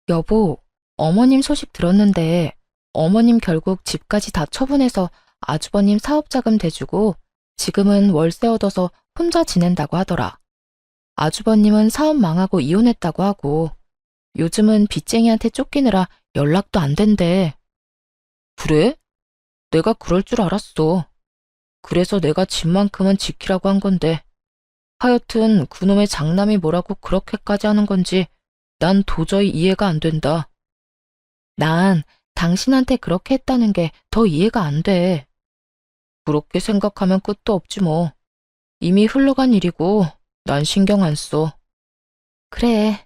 여보, 어머님 소식 들었는데 어머님 결국 집까지 다 처분해서 아주버님 사업자금 대주고 지금은 월세 얻어서 혼자 지낸다고 하더라. 아주버님은 사업 망하고 이혼했다고 하고 요즘은 빚쟁이한테 쫓기느라 연락도 안 된대. 그래? 내가 그럴 줄 알았어. 그래서 내가 집만큼은 지키라고 한 건데 하여튼 그놈의 장남이 뭐라고 그렇게까지 하는 건지 난 도저히 이해가 안 된다. 난 당신한테 그렇게 했다는 게 더 이해가 안 돼. 그렇게 생각하면 끝도 없지 뭐. 이미 흘러간 일이고 난 신경 안 써. 그래.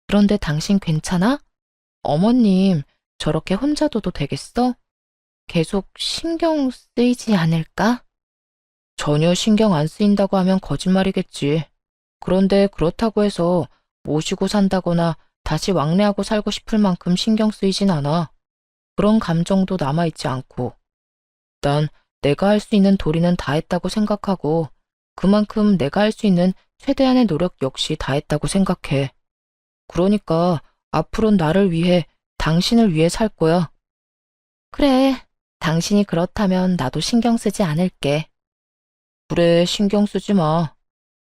그런데 당신 괜찮아? 어머님 저렇게 혼자 둬도 되겠어? 계속 신경 쓰이지 않을까? 전혀 신경 안 쓰인다고 하면 거짓말이겠지. 그런데 그렇다고 해서 모시고 산다거나 다시 왕래하고 살고 싶을 만큼 신경 쓰이진 않아. 그런 감정도 남아있지 않고. 난 내가 할 수 있는 도리는 다 했다고 생각하고 그만큼 내가 할 수 있는 최대한의 노력 역시 다 했다고 생각해. 그러니까 앞으로는 나를 위해, 당신을 위해 살 거야. 그래, 당신이 그렇다면 나도 신경 쓰지 않을게. 그래, 신경 쓰지 마.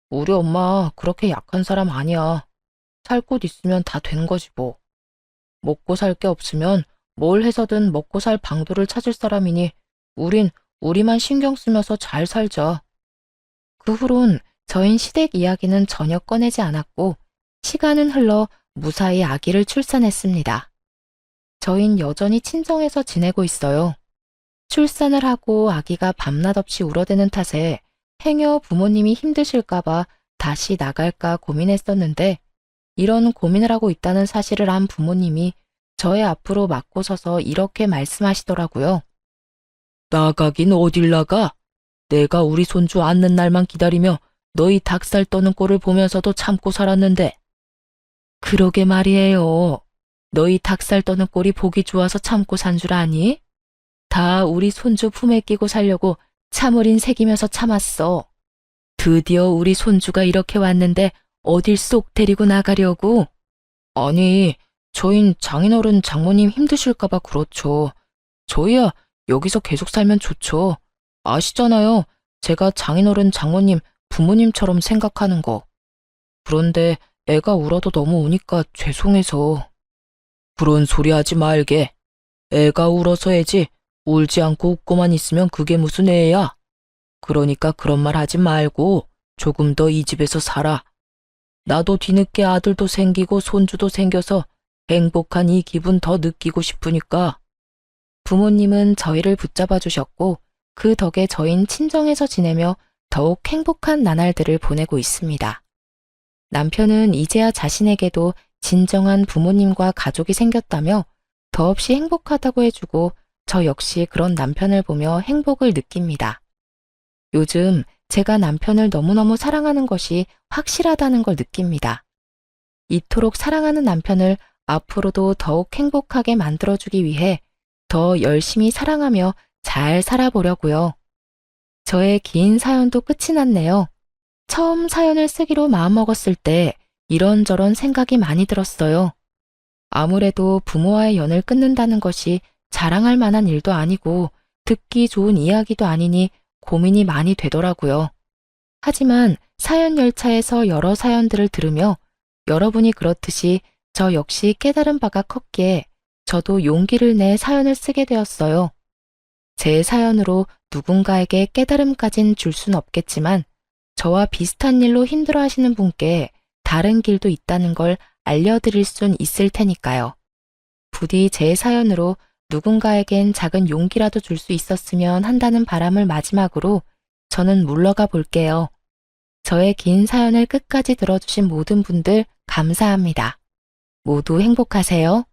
우리 엄마 그렇게 약한 사람 아니야. 살 곳 있으면 다 된 거지 뭐. 먹고 살 게 없으면 뭘 해서든 먹고 살 방도를 찾을 사람이니 우린 우리만 신경 쓰면서 잘 살자. 그 후론 저인 시댁 이야기는 전혀 꺼내지 않았고 시간은 흘러 무사히 아기를 출산했습니다. 저인 여전히 친정에서 지내고 있어요. 출산을 하고 아기가 밤낮 없이 울어대는 탓에 행여 부모님이 힘드실까봐 다시 나갈까 고민했었는데 이런 고민을 하고 있다는 사실을 안 부모님이 저의 앞으로 맞고 서서 이렇게 말씀하시더라고요. 나가긴 어딜 나가? 내가 우리 손주 앉는 날만 기다리며 너희 닭살 떠는 꼴을 보면서도 참고 살았는데. 그러게 말이에요. 너희 닭살 떠는 꼴이 보기 좋아서 참고 산 줄 아니? 다 우리 손주 품에 끼고 살려고 참을인 새기면서 참았어. 드디어 우리 손주가 이렇게 왔는데 어딜 쏙 데리고 나가려고? 아니, 저흰 장인어른 장모님 힘드실까봐 그렇죠. 저희야 여기서 계속 살면 좋죠. 아시잖아요. 제가 장인어른 장모님 부모님처럼 생각하는 거. 그런데 애가 울어도 너무 우니까 죄송해서. 그런 소리 하지 말게. 애가 울어서 애지. 울지 않고 웃고만 있으면 그게 무슨 애야. 그러니까 그런 말 하지 말고 조금 더 이 집에서 살아. 나도 뒤늦게 아들도 생기고 손주도 생겨서 행복한 이 기분 더 느끼고 싶으니까. 부모님은 저희를 붙잡아 주셨고 그 덕에 저흰 친정에서 지내며 더욱 행복한 나날들을 보내고 있습니다. 남편은 이제야 자신에게도 진정한 부모님과 가족이 생겼다며 더없이 행복하다고 해주고 저 역시 그런 남편을 보며 행복을 느낍니다. 요즘 제가 남편을 너무너무 사랑하는 것이 확실하다는 걸 느낍니다. 이토록 사랑하는 남편을 앞으로도 더욱 행복하게 만들어주기 위해 더 열심히 사랑하며 잘 살아보려고요. 저의 긴 사연도 끝이 났네요. 처음 사연을 쓰기로 마음먹었을 때 이런저런 생각이 많이 들었어요. 아무래도 부모와의 연을 끊는다는 것이 자랑할 만한 일도 아니고 듣기 좋은 이야기도 아니니 고민이 많이 되더라고요. 하지만 사연 열차에서 여러 사연들을 들으며 여러분이 그렇듯이 저 역시 깨달은 바가 컸기에 저도 용기를 내 사연을 쓰게 되었어요. 제 사연으로 누군가에게 깨달음까진 줄 순 없겠지만 저와 비슷한 일로 힘들어 하시는 분께 다른 길도 있다는 걸 알려드릴 순 있을 테니까요. 부디 제 사연으로 누군가에겐 작은 용기라도 줄 수 있었으면 한다는 바람을 마지막으로 저는 물러가 볼게요. 저의 긴 사연을 끝까지 들어주신 모든 분들 감사합니다. 모두 행복하세요.